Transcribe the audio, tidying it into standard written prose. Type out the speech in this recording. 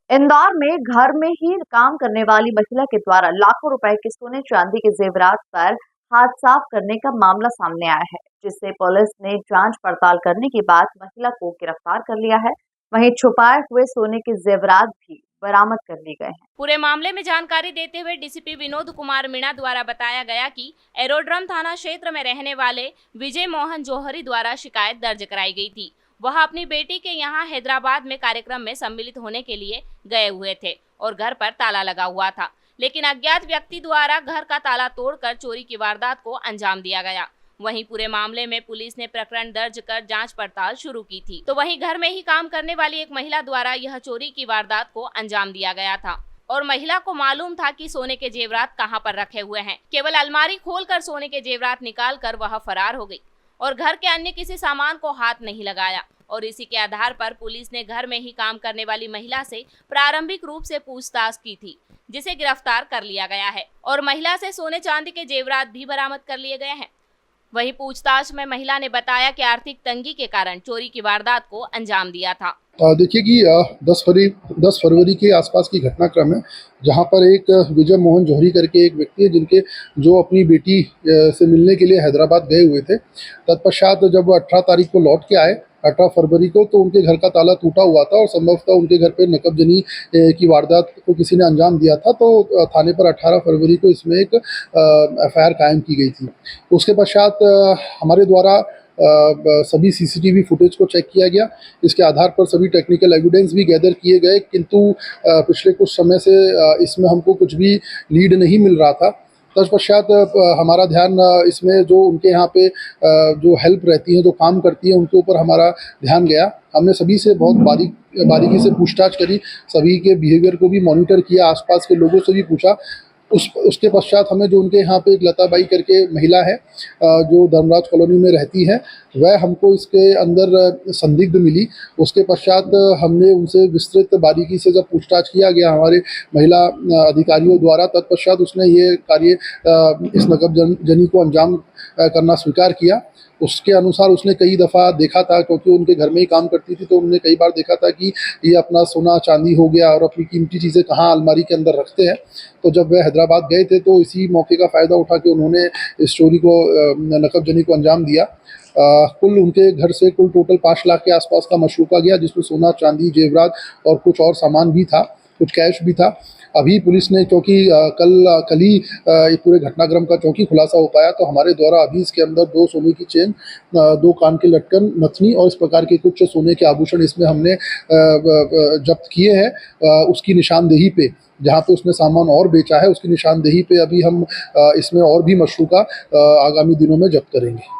इंदौर में घर में ही काम करने वाली महिला के द्वारा लाखों रुपए के सोने चांदी के जेवरात पर हाथ साफ करने का मामला सामने आया है, जिससे पुलिस ने जांच पड़ताल करने के बाद महिला को गिरफ्तार कर लिया है। वहीं छुपाए हुए सोने के जेवरात भी बरामद कर लिए गए हैं। पूरे मामले में जानकारी देते हुए डीसीपी विनोद कुमार मीणा द्वारा बताया गया कि एरोड्रम थाना क्षेत्र में रहने वाले विजय मोहन जौहरी द्वारा शिकायत दर्ज कराई गई थी। वह अपनी बेटी के यहां हैदराबाद में कार्यक्रम में सम्मिलित होने के लिए गए हुए थे और घर पर ताला लगा हुआ था, लेकिन अज्ञात व्यक्ति द्वारा घर का ताला तोड़कर चोरी की वारदात को अंजाम दिया गया। वहीं पूरे मामले में पुलिस ने प्रकरण दर्ज कर जांच पड़ताल शुरू की थी। तो वहीं घर में ही काम करने वाली एक महिला द्वारा यह चोरी की वारदात को अंजाम दिया गया था और महिला को मालूम था कि सोने के जेवरात कहां पर रखे हुए हैं। केवल अलमारी खोलकर सोने के जेवरात निकाल कर वह फरार हो गई और घर के अन्य किसी सामान को हाथ नहीं लगाया। और इसी के आधार पर पुलिस ने घर में ही काम करने वाली महिला से प्रारंभिक रूप से पूछताछ की थी, जिसे गिरफ्तार कर लिया गया है और महिला से सोने चांदी के जेवरात भी बरामद कर लिए गए हैं। वहीं पूछताछ में महिला ने बताया कि आर्थिक तंगी के कारण चोरी की वारदात को अंजाम दिया था। देखिए कि 10 फरवरी के आसपास की घटनाक्रम है, जहां पर एक विजय मोहन जौहरी करके एक व्यक्ति है जिनके जो अपनी बेटी से मिलने के लिए हैदराबाद गए हुए थे। तत्पश्चात जब 18 तारीख को लौट के आए, 18 फरवरी को, तो उनके घर का ताला टूटा हुआ था और संभवतः उनके घर पे नकबजनी की वारदात को किसी ने अंजाम दिया था। तो थाने पर 18 फरवरी को इसमें एक एफआईआर कायम की गई थी। उसके पश्चात हमारे द्वारा सभी सीसीटीवी फुटेज को चेक किया गया। इसके आधार पर सभी टेक्निकल एविडेंस भी गैदर किए गए, किंतु पिछले कुछ समय से इसमें हमको कुछ भी लीड नहीं मिल रहा था। तत्पश्चात हमारा ध्यान इसमें जो उनके यहाँ पे जो हेल्प रहती है, जो काम करती है, उनके ऊपर हमारा ध्यान गया। हमने सभी से बहुत बारीकी से पूछताछ करी, सभी के बिहेवियर को भी मॉनिटर किया, आसपास के लोगों से भी पूछा। उसके पश्चात हमें जो उनके यहाँ पे एक लताबाई करके महिला है जो धर्मराज कॉलोनी में रहती है, वह हमको इसके अंदर संदिग्ध मिली। उसके पश्चात हमने उनसे विस्तृत बारीकी से जब पूछताछ किया गया हमारे महिला अधिकारियों द्वारा, तत्पश्चात उसने ये कार्य इस नकबजनी को अंजाम करना स्वीकार किया। उसके अनुसार उसने कई दफ़ा देखा था, क्योंकि उनके घर में ही काम करती थी, तो उन्होंने कई बार देखा था कि ये अपना सोना चांदी हो गया और अपनी कीमती चीज़ें कहाँ अलमारी के अंदर रखते हैं। तो जब वह हैदराबाद गए थे तो इसी मौके का फ़ायदा उठा के उन्होंने इस चोरी को, नकबजनी को अंजाम दिया। कुल उनके घर से कुल टोटल 5 लाख के आसपास का मशरूका गया, जिसमें सोना चांदी जेवरात और कुछ और सामान भी था, कुछ कैश भी था। अभी पुलिस ने, क्योंकि कल ही पूरे घटनाक्रम का चूँकि खुलासा हो पाया, तो हमारे द्वारा अभी इसके अंदर 2 सोने की चेन, 2 कान के लटकन, नथनी और इस प्रकार के कुछ सोने के आभूषण इसमें हमने जब्त किए हैं। उसकी निशानदेही पे, जहाँ पे उसने सामान और बेचा है, उसकी निशानदेही पे अभी हम इसमें और भी मशरूका आगामी दिनों में जब्त करेंगे।